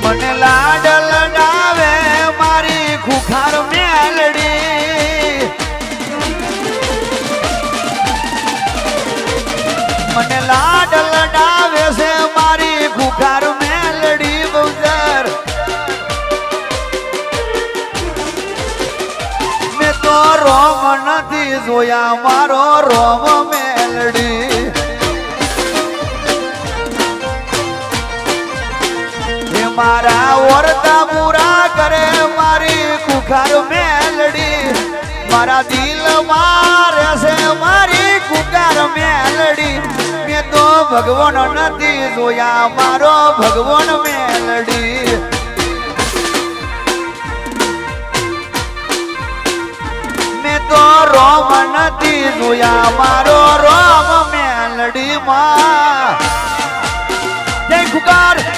મને લાડ લડાવે મારી ખુખાર મેલડી મને લાડ લડાવે છે મારી ખુખાર મેલડી બહુદર મેં તો રોમ નથી જોયા મારો રોમ મેલડી મારા વર્તા પૂરા કરે મારી ખુખાર મેલડી મારા દિલ મારે છે મારી ખુખાર મેલડી મેં તો ભગવાન નથી જોયા મારો ભગવાન મેલડી મેં તો રોમ નથી જોયા મારો રોમ મેલડી માં જય ખુખાર